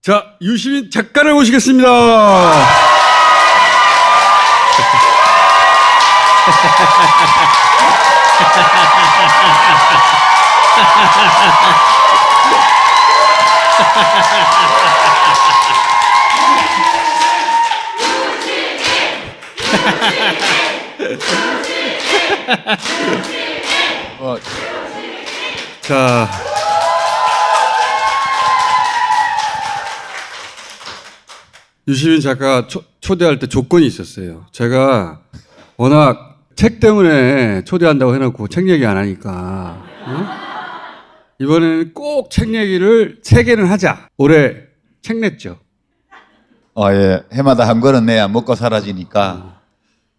자, 유시민 작가를 모시겠습니다. 자, 유시민 작가 초대할 때 조건이 있었어요. 제가 워낙 책 때문에 초대한다고 해놓고 책 얘기 안 하니까 이번에는 꼭 책 얘기를 3개는 하자. 올해 책 냈죠. 예. 해마다 한 권은 내야 먹고 사라지니까.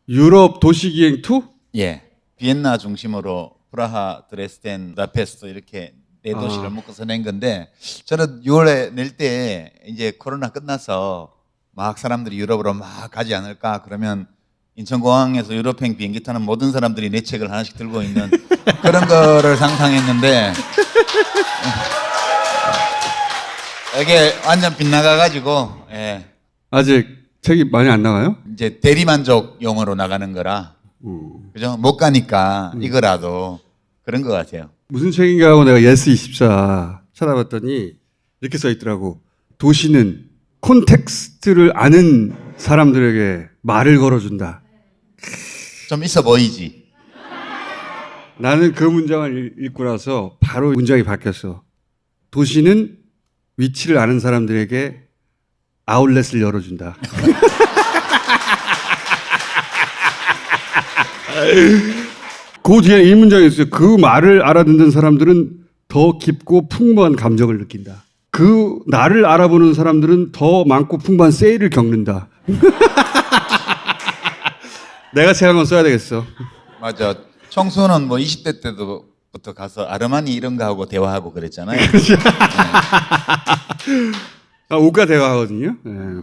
유럽 도시기행 2? 예. 비엔나 중심으로 프라하, 드레스덴, 부다페스트 이렇게 네 도시를 묶어서 낸 건데, 저는 6월에 낼 때 이제 코로나 끝나서 막 사람들이 유럽으로 막 가지 않을까, 그러면 인천공항에서 유럽행 비행기 타는 모든 사람들이 내 책을 하나씩 들고 있는 그런 거를 상상했는데 이게 완전 빗나가가지고, 예. 아직 책이 많이 안 나가요? 이제 대리만족용으로 나가는 거라, 그죠? 못 가니까 이거라도 그런 것 같아요. 무슨 책인가 하고 내가 예스24 찾아봤더니 이렇게 써 있더라고. 도시는 콘텍스트를 아는 사람들에게 말을 걸어준다. 좀 있어 보이지? 나는 그 문장을 읽고 나서 바로 문장이 바뀌었어. 도시는 위치를 아는 사람들에게 아울렛을 열어준다. 그 뒤에 이 문장이 있어요. 그 말을 알아듣는 사람들은 더 깊고 풍부한 감정을 느낀다. 그 나를 알아보는 사람들은 더 많고 풍부한 세일을 겪는다. 내가 책 한 권 써야 되겠어. 맞아. 청소는 뭐 20대 때부터 가서 아르마니 이런 거 하고 대화하고 그랬잖아요. 옷과 대화하거든요. 네.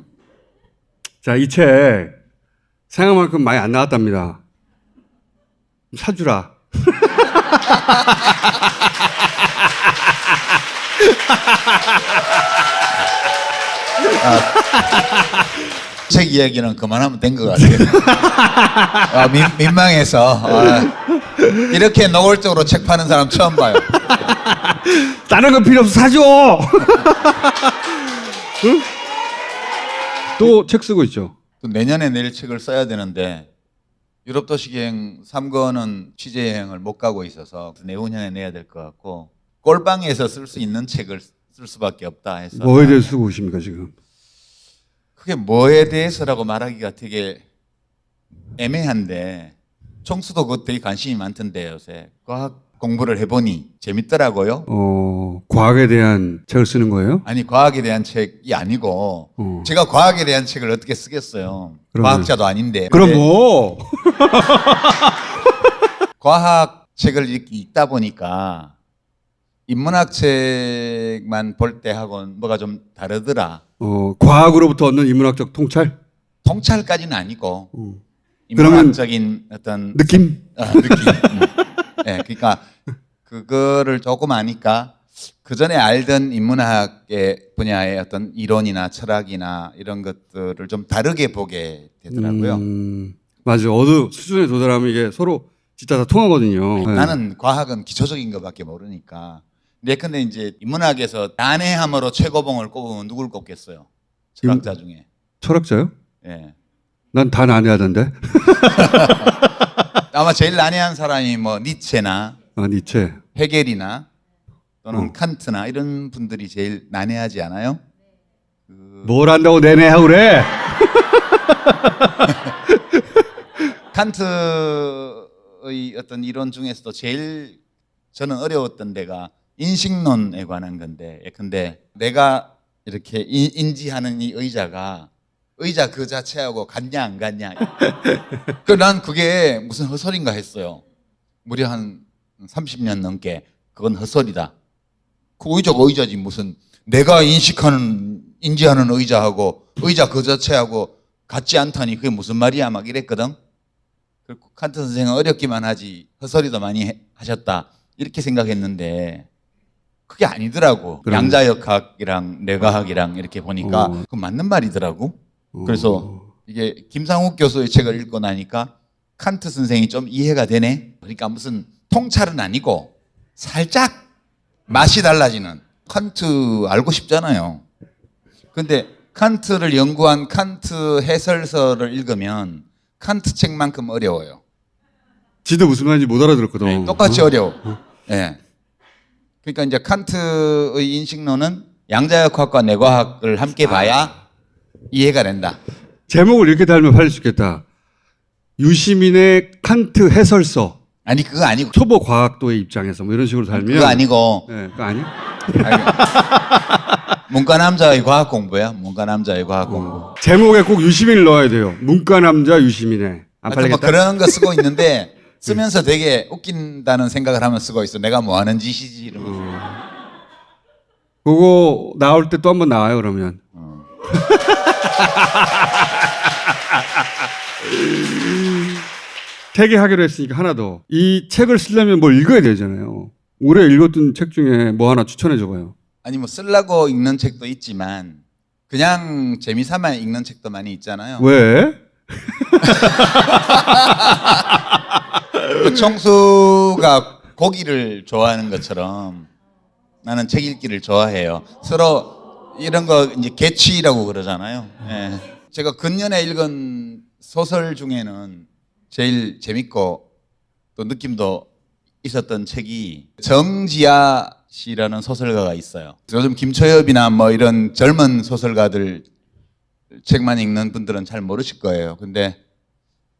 자, 이 책 생각만큼 많이 안 나왔답니다. 사주라. 책 이야기는 그만하면 된 것 같아요. 민망해서. 이렇게 노골적으로 책 파는 사람 처음 봐요. 다른 거 필요 없어. 사줘. 응? 또 책 쓰고 있죠. 또 내년에 낼 책을 써야 되는데 유럽 도시기행 3권은 취재 여행을 못 가고 있어서 내후년에 내야 될 것 같고, 꼴방에서 쓸 수 있는 책을 쓸 수밖에 없다 해서. 뭐에 대해서 쓰고 계십니까 지금? 그게 뭐에 대해서라고 말하기가 되게 애매한데, 청수도 그것 되게 관심이 많던데 요새 과학 공부를 해보니 재밌더라고요. 과학에 대한 책을 쓰는 거예요? 아니, 과학에 대한 책이 아니고 제가 과학에 대한 책을 어떻게 쓰겠어요. 그러면, 과학자도 아닌데. 그럼 뭐? 과학 책을 이렇게 읽다 보니까 인문학 책만 볼 때 하고는 뭐가 좀 다르더라. 과학으로부터 얻는 인문학적 통찰? 통찰까지는 아니고 그러면 인문학적인 어떤 느낌? 느낌. 네, 그러니까 그거를 조금 아니까 그 전에 알던 인문학의 분야의 어떤 이론이나 철학이나 이런 것들을 좀 다르게 보게 되더라고요. 맞아. 어느 수준에 도달하면 이게 서로 진짜 다 통하거든요. 네. 나는 과학은 기초적인 것밖에 모르니까. 근데 이제 인문학에서 난해함으로 최고봉을 꼽으면 누굴 꼽겠어요? 철학자 중에. 철학자요? 예. 난 다 난해하던데. 아마 제일 난해한 사람이 뭐 니체나 니체. 헤겔이나 또는 칸트나 이런 분들이 제일 난해하지 않아요? 뭘 한다고 내내하고 그래? 칸트의 어떤 이론 중에서도 제일 저는 어려웠던 데가 인식론에 관한 건데, 근데 내가 이렇게 인지하는 이 의자 그 자체하고 같냐 안 같냐. 난 그게 무슨 헛소리인가 했어요. 무려 한 30년 넘게 그건 헛소리다. 그 의자가 의자지 무슨 내가 인지하는 의자하고 의자 그 자체하고 같지 않다니 그게 무슨 말이야 막 이랬거든. 그리고 칸트 선생은 어렵기만 하지 헛소리도 많이 하셨다 이렇게 생각했는데, 그게 아니더라고. 그럼. 양자역학이랑 뇌과학이랑 이렇게 보니까 그 맞는 말이더라고. 그래서 이게 김상욱 교수의 책을 읽고 나니까 칸트 선생이 좀 이해가 되네. 그러니까 무슨 통찰은 아니고 살짝 맛이 달라지는. 칸트 알고 싶잖아요. 근데 칸트를 연구한 칸트 해설서를 읽으면 칸트 책만큼 어려워요. 지도 무슨 말인지 못 알아들었거든. 네, 똑같이 어려워. 예. 그러니까 이제 칸트의 인식론은 양자역학과 뇌과학을 함께 봐야 이해가 된다. 제목을 이렇게 달면 팔릴 수 있겠다. 유시민의 칸트 해설서. 아니 그거 아니고 초보 과학도의 입장에서 뭐 이런 식으로 달면. 그거 아니고 네, 그거 아니야? 문과 남자의 과학 공부야. 문과 남자의 과학 공부. 제목에 꼭 유시민을 넣어야 돼요. 문과 남자 유시민의. 안 하여튼 뭐 팔리겠다? 그런 거 쓰고 있는데 쓰면서 되게 웃긴다는 생각을 하면 쓰고 있어. 내가 뭐 하는 짓이지 이러면서. 그거 나올 때 또 한 번 나와요, 그러면. 세 개 하기로 했으니까 하나 더. 이 책을 쓰려면 뭘 읽어야 되잖아요. 올해 읽었던 책 중에 뭐 하나 추천해 줘봐요. 아니 뭐 쓰려고 읽는 책도 있지만 그냥 재미삼아 읽는 책도 많이 있잖아요. 왜? 그 청수가 고기를 좋아하는 것처럼 나는 책 읽기를 좋아해요. 서로 이런 거 이제 개취라고 그러잖아요. 예. 제가 근년에 읽은 소설 중에는 제일 재밌고 또 느낌도 있었던 책이 정지아 씨라는 소설가가 있어요. 요즘 김초엽이나 뭐 이런 젊은 소설가들 책만 읽는 분들은 잘 모르실 거예요. 근데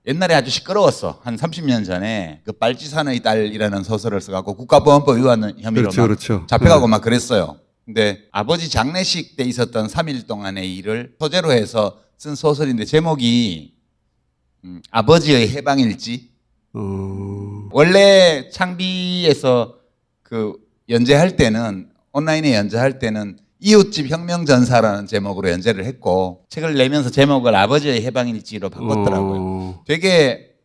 옛날에 아주 시끄러웠어. 한 30년 전에 그 빨치산의 딸이라는 소설을 써갖고 국가보안법 위반 혐의로 그렇죠, 막 그렇죠. 잡혀가고 막 그랬어요. 근데 아버지 장례식 때 있었던 3일 동안의 일을 소재로 해서 쓴 소설인데 제목이 아버지의 해방일지. 원래 창비에서 그 연재할 때는 온라인에 연재할 때는 이웃집 혁명전사라는 제목으로 연재를 했고 책을 내면서 제목을 아버지의 해방일지로 바꿨더라고요. 되게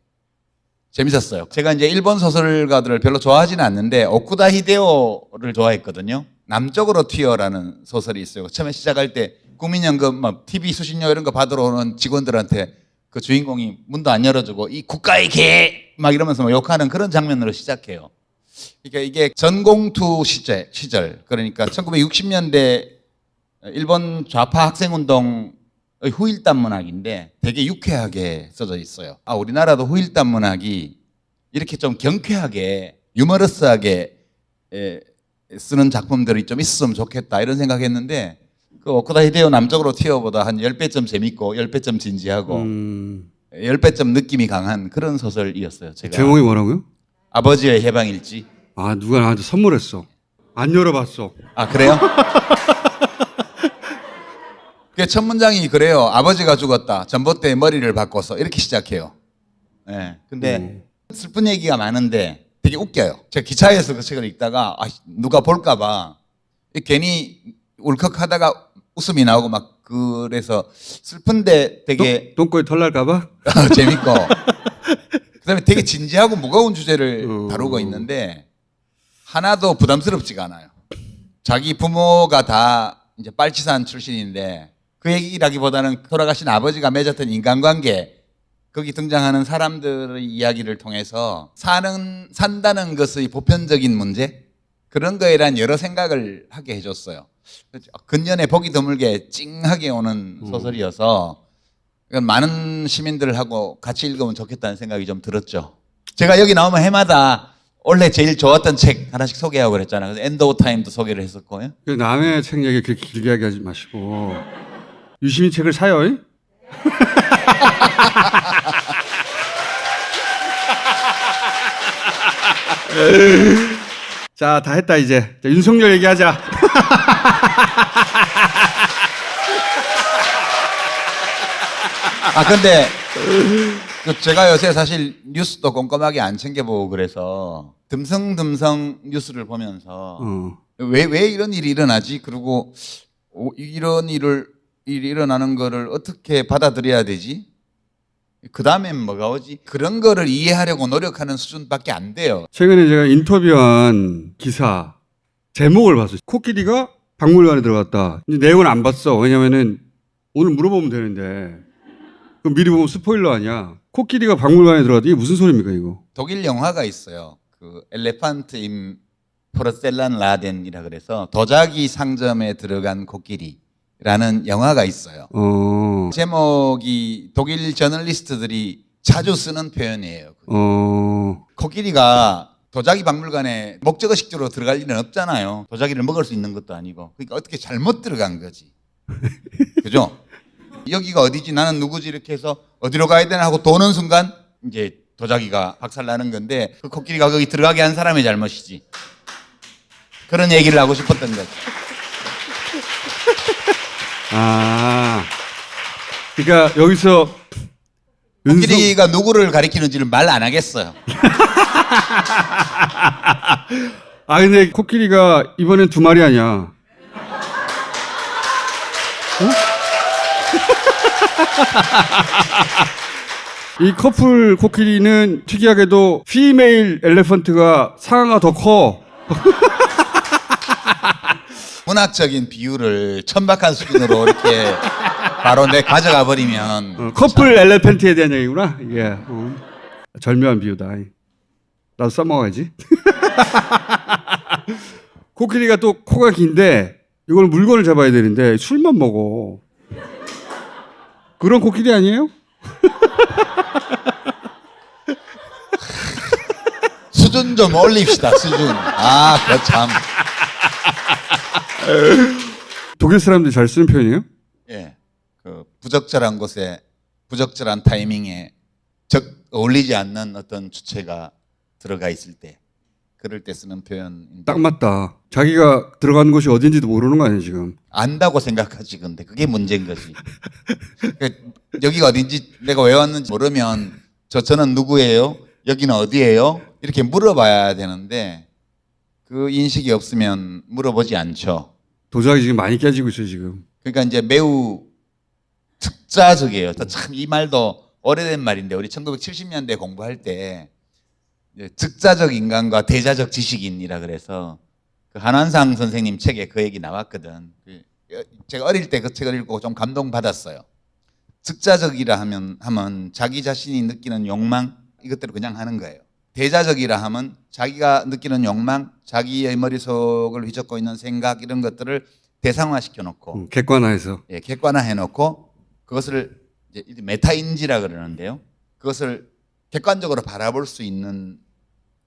재밌었어요. 제가 이제 일본 소설가들을 별로 좋아하지는 않는데 오쿠다 히데오를 좋아했거든요. 남쪽으로 튀어라는 소설이 있어요. 처음에 시작할 때 국민연금 막 TV 수신료 이런 거 받으러 오는 직원들한테 그 주인공이 문도 안 열어주고 이 국가의 개 막 이러면서 막 욕하는 그런 장면으로 시작해요. 그러니까 이게 전공투 시절 그러니까 1960년대 일본 좌파 학생운동의 후일담 문학인데 되게 유쾌하게 써져 있어요. 아, 우리나라도 후일담 문학이 이렇게 좀 경쾌하게 유머러스하게 쓰는 작품들이 좀 있었으면 좋겠다 이런 생각했는데 그 오쿠다 히데오 남쪽으로 튀어보다 한 10배점 재밌고 10배점 진지하고 10배점 느낌이 강한 그런 소설이었어요. 제가 제목이 뭐라고요? 아버지의 해방일지. 아, 누가 나한테 선물했어. 안 열어봤어. 아, 그래요? 그 첫 문장이 그래요. 아버지가 죽었다. 전봇대에 머리를 바꿔서 이렇게 시작해요. 네. 근데 슬픈 얘기가 많은데 되게 웃겨요. 제가 기차에서 그 책을 읽다가 누가 볼까봐 괜히 울컥하다가 웃음이 나오고 막 그래서 슬픈데 되게 똥꼬에 털 날까봐? 재밌고 그다음에 되게 진지하고 무거운 주제를 다루고 있는데 하나도 부담스럽지가 않아요. 자기 부모가 다 이제 빨치산 출신인데 그 얘기라기보다는 돌아가신 아버지가 맺었던 인간관계 거기 등장하는 사람들의 이야기를 통해서 산다는 것의 보편적인 문제 그런 거에 대한 여러 생각을 하게 해줬어요. 근년에 보기 드물게 찡하게 오는 소설이어서 많은 시민들하고 같이 읽으면 좋겠다는 생각이 좀 들었죠. 제가 여기 나오면 해마다 원래 제일 좋았던 책 하나씩 소개하고 그랬잖아요. 그래서 엔드 오브 타임도 소개를 했었고요. 남의 책 얘기 그렇게 길게 하지 마시고 유시민 책을 사요. 이? 자, 다 했다 이제. 자, 윤석열 얘기하자. 근데 제가 요새 사실 뉴스도 꼼꼼하게 안 챙겨보고 그래서 듬성듬성 뉴스를 보면서 왜 이런 일이 일어나지? 그리고 이런 일이 일어나는 거를 어떻게 받아들여야 되지? 그 다음엔 뭐가 오지? 그런 거를 이해하려고 노력하는 수준밖에 안 돼요. 최근에 제가 인터뷰한 기사 제목을 봤어요. 코끼리가 박물관에 들어갔다. 이제 내용은 안 봤어. 왜냐면은 오늘 물어보면 되는데 그럼 미리 보면 스포일러 아니야. 코끼리가 박물관에 들어갔다. 이게 무슨 소리입니까 이거? 독일 영화가 있어요. 그 엘레판트 임 포르셀란 라덴이라 그래서 도자기 상점에 들어간 코끼리라는 영화가 있어요. 제목이 독일 저널리스트들이 자주 쓰는 표현이에요. 코끼리가 도자기 박물관에 목적의식적으로 들어갈 일은 없잖아요. 도자기를 먹을 수 있는 것도 아니고. 그러니까 어떻게 잘못 들어간 거지. 그죠? 여기가 어디지? 나는 누구지? 이렇게 해서 어디로 가야 되나 하고 도는 순간 이제 도자기가 박살나는 건데 그 코끼리가 거기 들어가게 한 사람의 잘못이지. 그런 얘기를 하고 싶었던 거죠. 아, 그러니까 여기서 코끼리가 누구를 가리키는지를 말 안 하겠어요. 아 근데 코끼리가 이번엔 두 마리 아니야. 이 커플 코끼리는 특이하게도 피메일 엘레펀트가 상아가 더 커. 문학적인 비유를 천박한 수준으로 이렇게 바로 내 가져가 버리면 커플 엘레펀트에 대한 얘기구나. 예. 절묘한 비유다. 나도 써먹어야지. 코끼리가 또 코가 긴데 이걸 물건을 잡아야 되는데 술만 먹어. 그런 코끼리 아니에요? 수준 좀 올립시다. 수준. 아, 그 참. 독일 사람들이 잘 쓰는 표현이에요? 예. 그 부적절한 곳에 부적절한 타이밍에 어울리지 않는 어떤 주체가 들어가 있을 때 그럴 때 쓰는 표현. 딱 맞다. 자기가 들어간 곳이 어딘지도 모르는 거 아니에요 지금? 안다고 생각하지. 근데 그게 문제인 거지. 여기가 어딘지 내가 왜 왔는지 모르면 저는 누구예요? 여기는 어디예요? 이렇게 물어봐야 되는데 그 인식이 없으면 물어보지 않죠. 도자기 지금 많이 깨지고 있어요 지금. 그러니까 이제 매우 특자적이에요. 참 이 말도 오래된 말인데 우리 1970년대 공부할 때 즉자적 인간과 대자적 지식인이라 그래서 그 한환상 선생님 책에 그 얘기 나왔거든. 제가 어릴 때 그 책을 읽고 좀 감동받았어요. 즉자적이라 하면 자기 자신이 느끼는 욕망 이것들을 그냥 하는 거예요. 대자적이라 하면 자기가 느끼는 욕망, 자기의 머릿속을 휘젓고 있는 생각 이런 것들을 대상화시켜 놓고 객관화해서 객관화해 놓고 그것을 이제 메타인지라 그러는데요. 그것을 객관적으로 바라볼 수 있는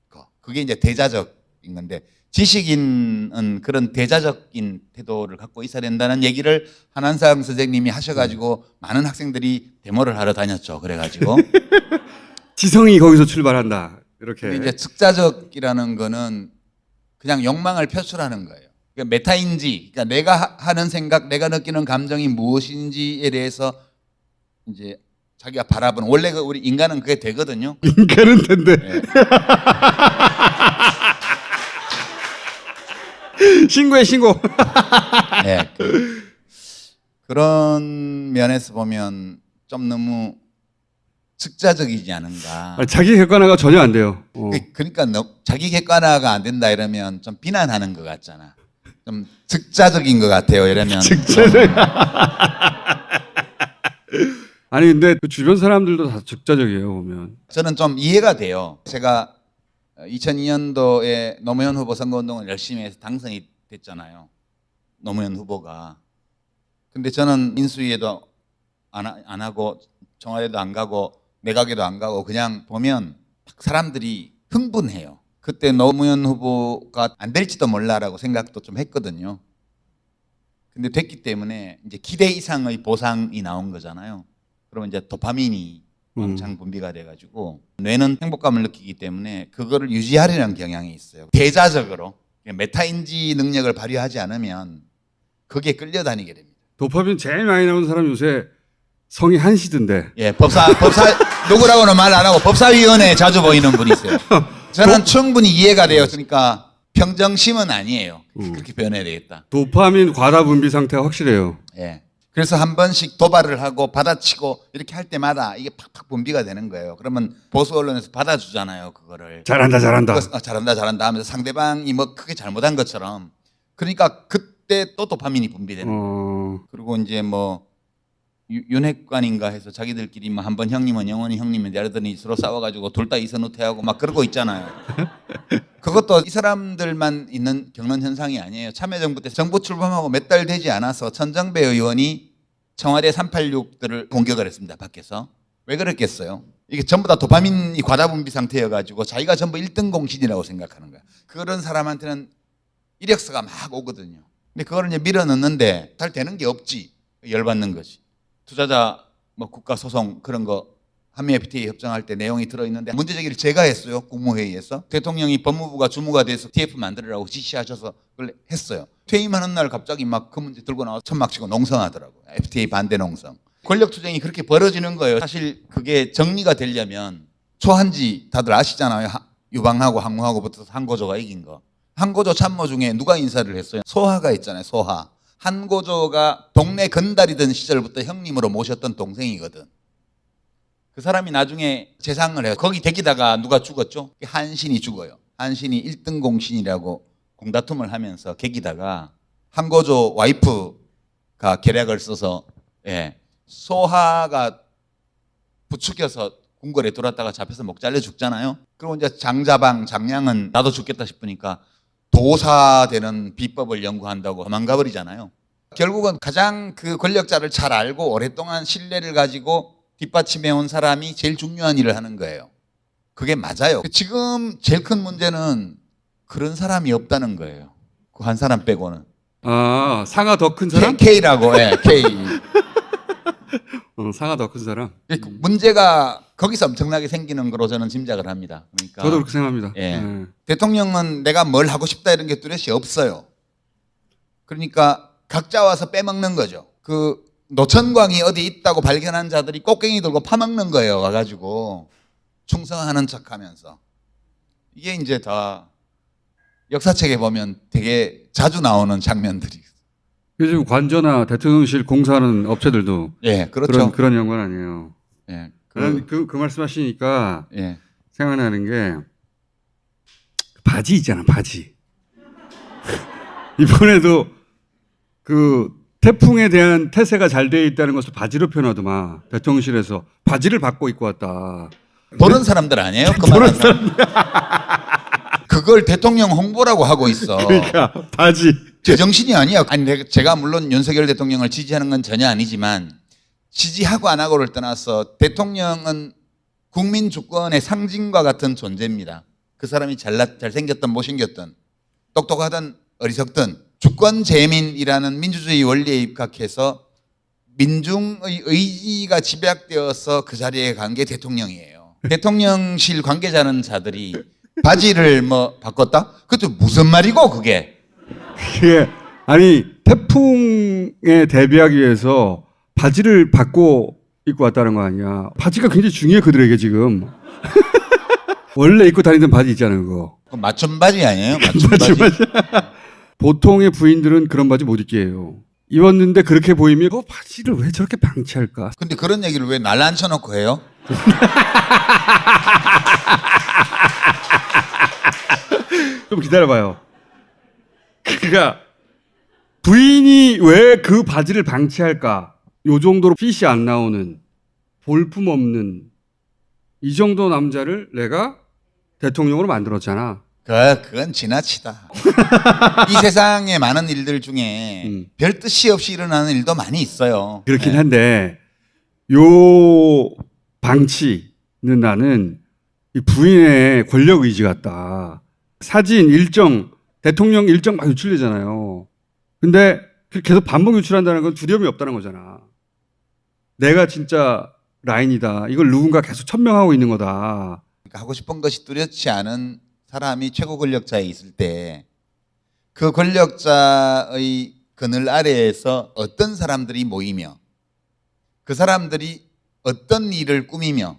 거. 그게 이제 대자적인 건데 지식인은 그런 대자적인 태도를 갖고 있어야 된다는 얘기를 한한상 선생님이 하셔가지고 많은 학생들이 데모를 하러 다녔죠. 그래가지고 지성이 거기서 출발한다. 이렇게. 근데 이제 즉자적이라는 거는 그냥 욕망을 표출하는 거예요. 그러니까 메타인지, 그러니까 내가 하는 생각, 내가 느끼는 감정이 무엇인지에 대해서 이제 자기가 바라보는 원래 우리 인간은 그게 되거든요. 인간은 된대. 네. 신고해 신고. 네. 그런 면에서 보면 좀 너무 즉자적이지 않은가. 자기 객관화가 전혀 안 돼요. 그러니까 자기 객관화가 안 된다 이러면 좀 비난하는 것 같잖아. 좀 즉자적인 것 같아요. 이러면. 즉자적. 아니 근데 그 주변 사람들도 다 즉자적이에요 보면. 저는 좀 이해가 돼요. 제가 2002년도에 노무현 후보 선거운동을 열심히 해서 당선이 됐잖아요. 노무현 후보가. 근데 저는 인수위에도 안 하고 청와대도 안 가고 내각에도 안 가고 그냥 보면 사람들이 흥분해요. 그때 노무현 후보가 안 될지도 몰라라고 생각도 좀 했거든요. 근데 됐기 때문에 이제 기대 이상의 보상이 나온 거잖아요. 그러면 이제 도파민이 왕창 분비가 돼가지고 뇌는 행복감을 느끼기 때문에 그거를 유지하려는 경향이 있어요. 대자적으로 메타인지 능력을 발휘하지 않으면 그게 끌려다니게 됩니다. 도파민 제일 많이 나오는 사람 요새 성이 한시던데. 예, 법사 누구라고는 말 안 하고 법사위원회에 자주 보이는 분이세요. 저는 충분히 이해가 돼요. 그러니까 평정심은 아니에요. 그렇게 표현해야 되겠다. 도파민 과다 분비 상태가 확실해요. 예. 그래서 한 번씩 도발을 하고 받아치고 이렇게 할 때마다 이게 팍팍 분비가 되는 거예요. 그러면 보수 언론에서 받아주잖아요, 그거를. 잘한다, 잘한다. 잘한다 하면서 상대방이 뭐 크게 잘못한 것처럼. 그러니까 그때 또 도파민이 분비되는 거예요. 그리고 이제 뭐 윤핵관인가 해서 자기들끼리 뭐 한번 형님은 영원히 형님인데 이러더니 서로 싸워가지고 둘 다 이선후퇴하고 막 그러고 있잖아요. 그것도 이 사람들만 겪는 현상이 아니에요. 참여정부 때 정부 출범하고 몇 달 되지 않아서 천정배 의원이 청와대 386들을 공격을 했습니다. 밖에서. 왜 그랬겠어요? 이게 전부 다 도파민이 과다분비 상태여가지고 자기가 전부 1등 공신이라고 생각하는 거야. 그런 사람한테는 이력서가 막 오거든요. 근데 그거를 이제 밀어넣는데 잘 되는 게 없지. 열받는 거지. 투자자 뭐 국가 소송 그런 거 한미 FTA 협정할 때 내용이 들어있는데 문제 제기를 제가 했어요. 국무회의에서. 대통령이 법무부가 주무가 돼서 TF 만들으라고 지시하셔서 그걸 했어요. 퇴임하는 날 갑자기 막 그 문제 들고 나와서 천막 치고 농성하더라고요. FTA 반대 농성. 권력투쟁이 그렇게 벌어지는 거예요. 사실 그게 정리가 되려면 초한지 다들 아시잖아요. 유방하고 항우하고 붙어서 한고조가 이긴 거. 한고조 참모 중에 누가 인사를 했어요? 소하가 있잖아요. 소하. 한고조가 동네 건달이던 시절부터 형님으로 모셨던 동생이거든. 그 사람이 나중에 재상을 해요. 거기 대기다가 누가 죽었죠? 한신이 죽어요. 한신이 1등 공신이라고 공다툼을 하면서 계기다가 한고조 와이프가 계략을 써서 소하가 부추겨서 궁궐에 들어왔다가 잡혀서 목 잘려 죽잖아요. 그리고 이제 장자방, 장량은 나도 죽겠다 싶으니까 도사되는 비법을 연구한다고 도망가 버리잖아요. 결국은 가장 그 권력자를 잘 알고 오랫동안 신뢰를 가지고 뒷받침해온 사람이 제일 중요한 일을 하는 거예요. 그게 맞아요. 지금 제일 큰 문제는 그런 사람이 없다는 거예요. 그 한 사람 빼고는. 아, 상하 더 큰 사람? K라고, K. 상하 더 큰 사람. 문제가 거기서 엄청나게 생기는 거로 저는 짐작을 합니다. 그러니까 저도 그렇게 생각합니다. 대통령은 내가 뭘 하고 싶다 이런 게 뚜렷이 없어요. 그러니까 각자 와서 빼먹는 거죠. 그 노천광이 어디 있다고 발견한 자들이 꽃갱이 들고 파먹는 거예요. 와가지고 충성하는 척하면서. 이게 이제 다 역사책에 보면 되게 자주 나오는 장면들이. 요즘 관저나 대통령실 공사하는 업체들도 그렇죠. 그런 연관 아니에요. 그 말씀하시니까 생각나는 게 바지 있잖아, 바지. 이번에도 그 태풍에 대한 태세가 잘 돼 있다는 것을 바지로 표현하더만 대통령실에서 바지를 받고 입고 왔다. 보는 사람들 아니에요? 보는 사람. 그걸 대통령 홍보라고 하고 있어. 그러니까 바지. 제정신이 아니야. 아니 제가 물론 윤석열 대통령을 지지하는 건 전혀 아니지만 지지하고 안 하고를 떠나서 대통령은 국민 주권의 상징과 같은 존재입니다. 그 사람이 잘생겼든 못생겼든 똑똑하든 어리석든 주권 재민이라는 민주주의 원리에 입각해서 민중의 의지가 집약되어서 그 자리에 간 게 대통령이에요. 대통령실 관계자는 자들이 바지를 뭐 바꿨다? 그것도 무슨 말이고 그게? 아니 태풍에 대비하기 위해서 바지를 받고 입고 왔다는 거 아니야. 바지가 굉장히 중요해 그들에게 지금. 원래 입고 다니던 바지 있잖아요 그거. 맞춤 바지 아니에요? 맞춤 바지. 보통의 부인들은 그런 바지 못 입게 해요. 입었는데 그렇게 보이면 바지를 왜 저렇게 방치할까? 근데 그런 얘기를 왜 날 앉혀놓고 해요? 좀 기다려봐요. 그러니까 부인이 왜 그 바지를 방치할까? 요 정도로 핏이 안 나오는 볼품 없는 이 정도 남자를 내가 대통령으로 만들었잖아. 그건 지나치다. 이 세상의 많은 일들 중에 별 뜻이 없이 일어나는 일도 많이 있어요. 그렇긴 한데 요 방치는 나는 이 부인의 권력 의지 같다. 사진 일정, 대통령 일정 막 유출되잖아요. 근데 계속 반복 유출한다는 건 두려움이 없다는 거잖아. 내가 진짜 라인이다. 이걸 누군가 계속 천명하고 있는 거다. 그러니까 하고 싶은 것이 뚜렷지 않은 사람이 최고 권력자에 있을 때 그 권력자의 그늘 아래에서 어떤 사람들이 모이며 그 사람들이 어떤 일을 꾸미며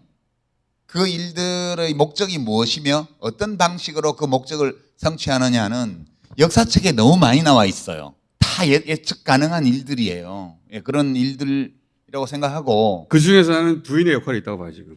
그 일들의 목적이 무엇이며 어떤 방식으로 그 목적을 성취하느냐는 역사책에 너무 많이 나와 있어요. 다 다 예측 가능한 일들이에요. 예, 그런 일들이라고 생각하고 그 중에서는 부인의 역할이 있다고 봐요 지금.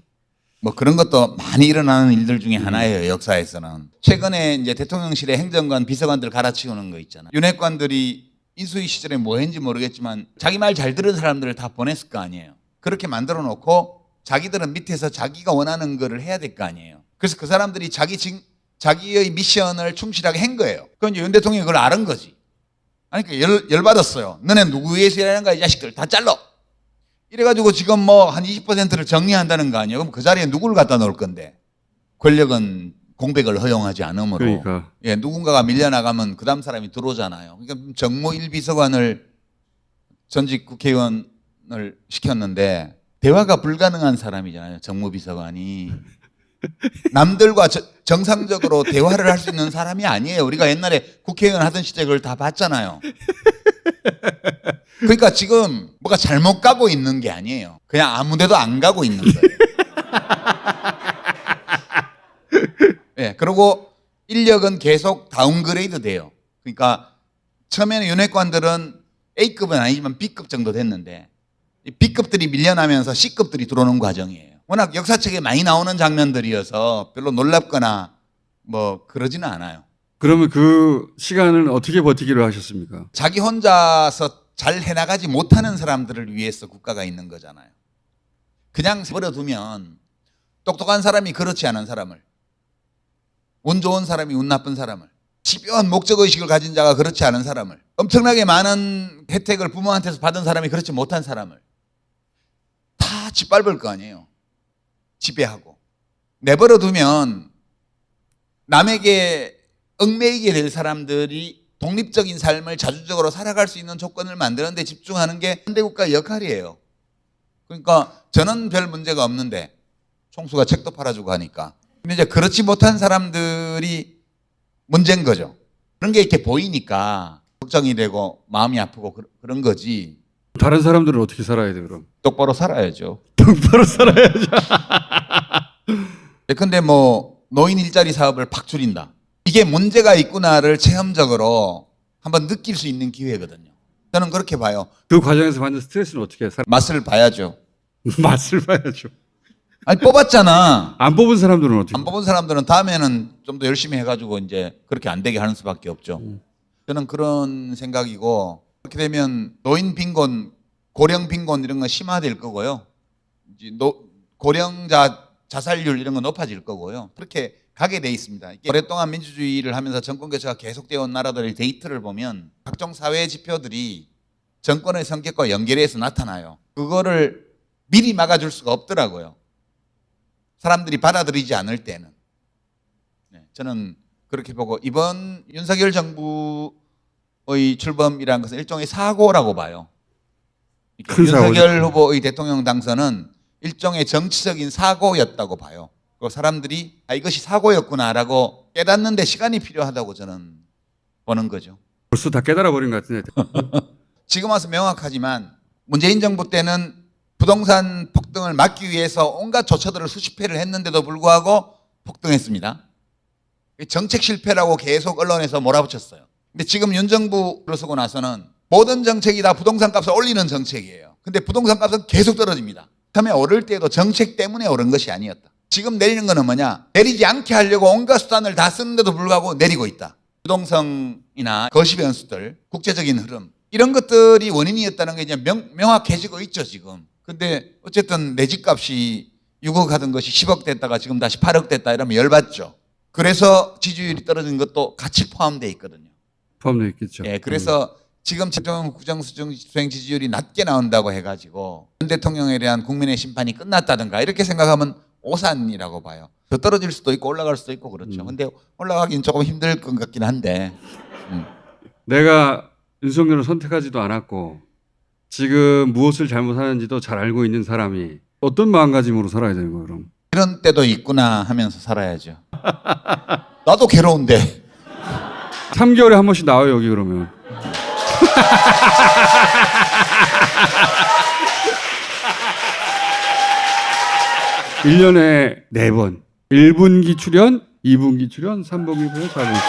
뭐 그런 것도 많이 일어나는 일들 중에 하나예요. 역사에서는. 최근에 이제 대통령실에 행정관, 비서관들 갈아치우는 거 있잖아요. 윤핵관들이 인수위 시절에 뭐 했는지 모르겠지만 자기 말 잘 들은 사람들을 다 보냈을 거 아니에요. 그렇게 만들어 놓고 자기들은 밑에서 자기가 원하는 거를 해야 될 거 아니에요. 그래서 그 사람들이 자기의 미션을 충실하게 한 거예요. 그건 이제 윤 대통령이 그걸 알은 거지. 아니, 그러니까 열받았어요. 너네 누구 위해서 일하는 거야, 이 자식들. 다 잘라. 이래가지고 지금 뭐 한 20%를 정리한다는 거 아니에요. 그럼 그 자리에 누구를 갖다 놓을 건데. 권력은 공백을 허용하지 않으므로. 그러니까. 예, 누군가가 밀려나가면 그 다음 사람이 들어오잖아요. 그러니까 정무 1비서관을 전직 국회의원을 시켰는데 대화가 불가능한 사람이잖아요. 정무비서관이. 남들과 정상적으로 대화를 할 수 있는 사람이 아니에요. 우리가 옛날에 국회의원 하던 시절에 그걸 다 봤잖아요. 그러니까 지금 뭐가 잘못 가고 있는 게 아니에요. 그냥 아무 데도 안 가고 있는 거예요. 예, 그리고 인력은 계속 다운그레이드 돼요. 그러니까 처음에는 윤핵관들은 A급은 아니지만 B급 정도 됐는데 이 B급들이 밀려나면서 C급들이 들어오는 과정이에요. 워낙 역사책에 많이 나오는 장면들이어서 별로 놀랍거나 뭐 그러지는 않아요. 그러면 그 시간을 어떻게 버티기로 하셨습니까? 자기 혼자서 잘 해나가지 못하는 사람들을 위해서 국가가 있는 거잖아요. 그냥 버려두면 똑똑한 사람이 그렇지 않은 사람을, 운 좋은 사람이 운 나쁜 사람을, 집요한 목적의식을 가진 자가 그렇지 않은 사람을, 엄청나게 많은 혜택을 부모한테서 받은 사람이 그렇지 못한 사람을 다 짓밟을 거 아니에요. 지배하고. 내버려두면 남에게 얽매이게 될 사람들이 독립적인 삶을 자주적으로 살아갈 수 있는 조건을 만드는 데 집중하는 게 현대국가의 역할이에요. 그러니까 저는 별 문제가 없는데 총수가 책도 팔아주고 하니까. 근데 이제 그렇지 못한 사람들이 문제인 거죠. 그런 게 이렇게 보이니까 걱정이 되고 마음이 아프고 그런 거지. 다른 사람들은 어떻게 살아야 돼 그럼? 똑바로 살아야죠. 똑바로 살아야죠. 근데 뭐 노인 일자리 사업을 팍 줄인다. 이게 문제가 있구나를 체험적으로 한번 느낄 수 있는 기회거든요. 저는 그렇게 봐요. 그 과정에서 받는 스트레스는 어떻게 맛을 봐야죠. 맛을 봐야죠. 아니 뽑았잖아. 안 뽑은 사람들은 어떻게? 안 뽑은 사람들은 다음에는 좀 더 열심히 해가지고 이제 그렇게 안 되게 하는 수밖에 없죠. 저는 그런 생각이고 그렇게 되면 노인 빈곤, 고령 빈곤 이런 건 심화될 거고요. 이제 고령자 자살률 이런 건 높아질 거고요. 그렇게 가게 돼 있습니다. 오랫동안 민주주의를 하면서 정권 교체가 계속되어 온 나라들의 데이터를 보면 각종 사회 지표들이 정권의 성격과 연결해서 나타나요. 그거를 미리 막아줄 수가 없더라고요. 사람들이 받아들이지 않을 때는. 네, 저는 그렇게 보고 이번 윤석열 정부의 출범이라는 것은 일종의 사고라고 봐요. 윤석열 후보의 대통령 당선은 일종의 정치적인 사고였다고 봐요. 그 사람들이 이것이 사고였구나라고 깨닫는 데 시간이 필요하다고 저는 보는 거죠. 벌써 다 깨달아 버린 것 같은데. 지금 와서 명확하지만 문재인 정부 때는 부동산 폭등을 막기 위해서 온갖 조처들을 수십 회를 했는데도 불구하고 폭등했습니다. 정책 실패라고 계속 언론에서 몰아붙였어요. 근데 지금 윤 정부 들어서고 나서는 모든 정책이 다 부동산 값을 올리는 정책이에요. 근데 부동산 값은 계속 떨어집니다. 처음에 오를 때도 정책 때문에 오른 것이 아니었다. 지금 내리는 거는 뭐냐? 내리지 않게 하려고 온갖 수단을 다 쓰는데도 불구하고 내리고 있다. 유동성이나 거시 변수들, 국제적인 흐름 이런 것들이 원인이었다는 게 이제 명확해지고 있죠 지금. 근데 어쨌든 내 집값이 6억 하던 것이 10억 됐다가 지금 다시 8억 됐다 이러면 열받죠. 그래서 지지율이 떨어진 것도 같이 포함되어 있거든요. 포함되어 있겠죠. 예, 그래서 지금 대통령 국정수행 지지율이 낮게 나온다고 해가지고 윤 대통령에 대한 국민의 심판이 끝났다든가 이렇게 생각하면 오산이라고 봐요. 더 떨어질 수도 있고 올라갈 수도 있고 그렇죠. 근데 올라가기는 조금 힘들 것 같긴 한데. 내가 윤석열을 선택하지도 않았고 지금 무엇을 잘못하는지도 잘 알고 있는 사람이 어떤 마음가짐으로 살아야 되는 거예요 그럼? 이런 때도 있구나 하면서 살아야죠. 나도 괴로운데. 3개월에 한 번씩 나와요 여기 그러면. 1년에 4번. 1분기 출연, 2분기 출연, 3분기 출연, 4분기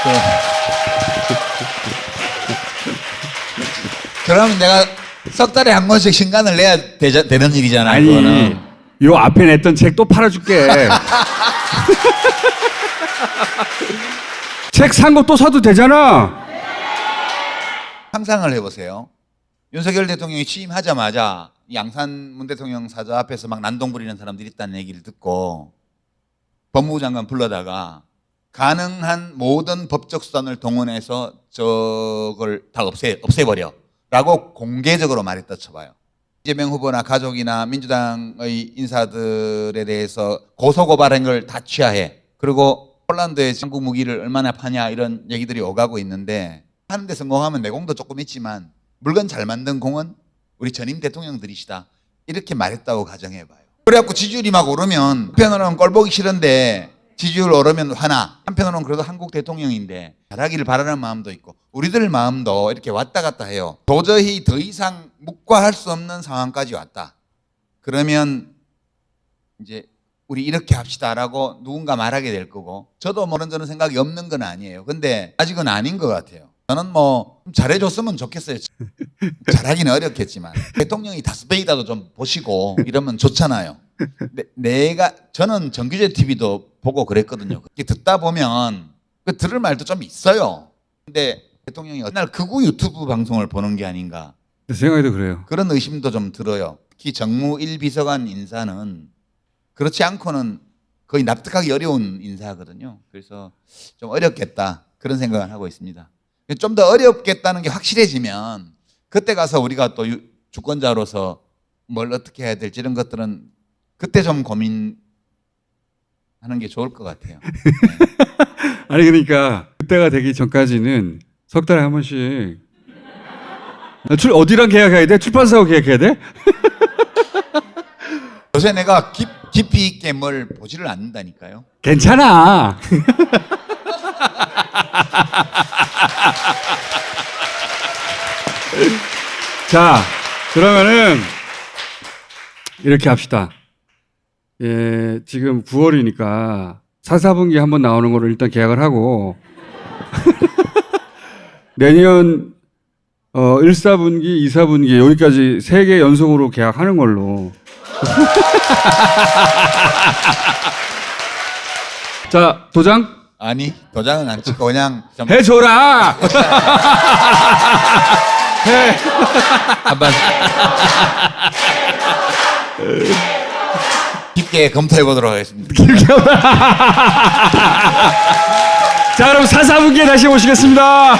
출연. 그러면 내가 석 달에 한 권씩 신간을 내야 되는 일이잖아. 아니, 그거는. 요 앞에 냈던 책 또 팔아줄게. 책 산 거 또 사도 되잖아. 상상을 해보세요. 윤석열 대통령이 취임하자마자 양산 문 대통령 사저 앞에서 막 난동 부리는 사람들이 있다는 얘기를 듣고 법무부 장관 불러다가 가능한 모든 법적 수단을 동원해서 저걸 다 없애버려 라고 공개적으로 말했다 쳐봐요. 이재명 후보나 가족이나 민주당의 인사들에 대해서 고소고발한 걸 다 취하해. 그리고 폴란드에 한국 무기를 얼마나 파냐 이런 얘기들이 오가고 있는데 하는 데 성공하면 내공도 조금 있지만 물건 잘 만든 공은 우리 전임 대통령들이시다. 이렇게 말했다고 가정해봐요. 그래갖고 지지율이 막 오르면 한편으로는 꼴 보기 싫은데 지지율 오르면 화나. 한편으로는 그래도 한국 대통령인데 잘하기를 바라는 마음도 있고 우리들 마음도 이렇게 왔다 갔다 해요. 도저히 더 이상 묵과할 수 없는 상황까지 왔다. 그러면 이제 우리 이렇게 합시다라고 누군가 말하게 될 거고 저도 뭐 그런 생각이 없는 건 아니에요. 근데 아직은 아닌 것 같아요. 저는 뭐 잘해줬으면 좋겠어요. 잘하기는 어렵겠지만 대통령이 다스베이다도 좀 보시고 이러면 좋잖아요. 저는 정규제 TV도 보고 그랬거든요. 듣다 보면 들을 말도 좀 있어요. 근데 대통령이 어느 날 극우 유튜브 방송을 보는 게 아닌가 생각해도 그래요. 그런 의심도 좀 들어요. 특히 정무 1비서관 인사는 그렇지 않고는 거의 납득하기 어려운 인사거든요. 그래서 좀 어렵겠다 그런 생각을 하고 있습니다. 좀 더 어렵겠다는 게 확실해지면 그때 가서 우리가 또 주권자로서 뭘 어떻게 해야 될지 이런 것들은 그때 좀 고민하는 게 좋을 것 같아요. 아니 그러니까 그때가 되기 전까지는 석 달에 한 번씩 어디랑 계약해야 돼? 출판사하고 계약해야 돼? 요새 내가 깊이 있게 뭘 보지를 않는다니까요. 괜찮아. 자, 그러면은 이렇게 합시다. 예, 지금 9월이니까 4, 4분기 한번 나오는 거를 일단 계약을 하고 내년 1, 4분기, 2, 4분기 여기까지 3개 연속으로 계약하는 걸로. 자, 도장? 아니 도장은 안 찍고 그냥 좀 해줘라! 해! 한번 깊게 검토해 보도록 하겠습니다. 자, 그럼 4, 4분기에 다시 모시겠습니다.